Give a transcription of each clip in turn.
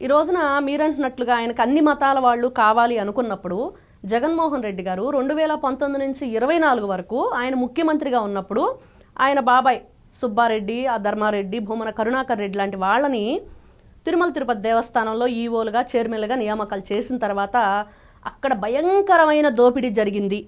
ఈ రోజున మీరంటున్నట్లుగా ఆయనకు అన్ని మతాల వాళ్ళు కావాలి అనుకున్నప్పుడు జగన్మోహన్ రెడ్డి గారు 2019 నుంచి 24 వరకు ఆయన ముఖ్యమంత్రిగా ఉన్నప్పుడు ఆయన బాబాయ్ సుబ్బారెడ్డి, ఆ ధర్మారెడ్డి, భూమన కరుణాకర్ రెడ్డి లాంటి వాళ్ళని తిరుమల తిరుపతి దేవస్థానంలో ఈవోలుగా చైర్మన్లుగా నియామకాలు చేసిన తర్వాత అక్కడ భయంకరమైన దోపిడీ జరిగింది.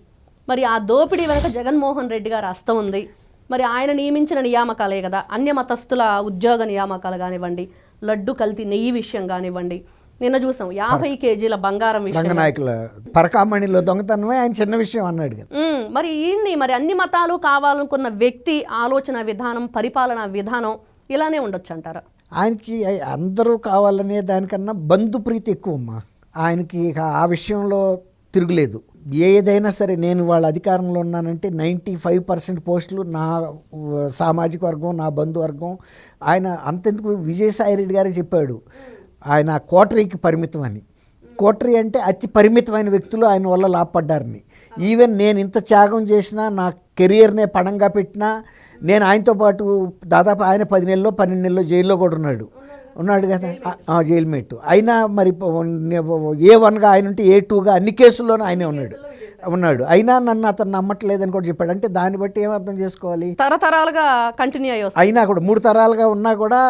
మరి ఆ దోపిడీ వెనక జగన్మోహన్ రెడ్డి గారు హస్తం ఉంది. మరి ఆయన నియమించిన నియామకాలే కదా, అన్య మతస్థుల ఉద్యోగ నియామకాలు కానివ్వండి, లడ్డు కల్తీ నెయ్యి విషయం కానివ్వండి, నిన్న చూసాం 50 కేజీల బంగారం విషయం, రంగనాయకుల పరకామణిలో దొంగతనమే ఆయన చిన్న విషయం అన్నాడు కదా. మరి ఈయన్ని మరి అన్ని మతాలు కావాలనుకున్న వ్యక్తి ఆలోచన విధానం, పరిపాలనా విధానం ఇలానే ఉండొచ్చు అంటారా? ఆయనకి అందరూ కావాలనే దానికన్నా బంధుప్రీతి ఎక్కువమ్మా ఆయనకి. ఆ విషయంలో తిరుగులేదు. ఏదైనా సరే నేను వాళ్ళ అధికారంలో ఉన్నానంటే 95% పోస్టులు నా సామాజిక వర్గం, నా బంధువర్గం. ఆయన అంతెందుకు విజయసాయి రెడ్డి గారే చెప్పాడు ఆయన కోటరీకి పరిమితం అని. కోటరీ అంటే అతి పరిమితమైన వ్యక్తులు ఆయన వల్ల లాభపడ్డారని. ఈవెన్ నేను ఇంత త్యాగం చేసినా, నా కెరియర్నే పణంగా పెట్టినా, నేను ఆయనతో పాటు దాదాపు ఆయన 10 నెలలో 12 నెలలో జైల్లో కూడా ఉన్నాడు కదా, జైలు మేట్. అయినా మరి A1గా ఆయన ఉంటే A2గా అన్ని కేసుల్లోనూ ఆయనే ఉన్నాడు. అయినా నన్ను అతను నమ్మట్లేదని కూడా చెప్పాడు. అంటే దాన్ని బట్టి ఏం అర్థం చేసుకోవాలి, తరతరాలుగా కంటిన్యూ అయినా కూడా 3 తరాలుగా ఉన్నా కూడా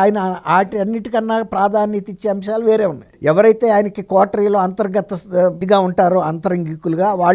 ఆయన వాటి అన్నిటికన్నా ప్రాధాన్యత ఇచ్చే అంశాలు వేరే ఉన్నాయి. ఎవరైతే ఆయనకి కోటరీలో అంతర్గతంగా ఉంటారో, అంతరంగికులుగా వాళ్ళు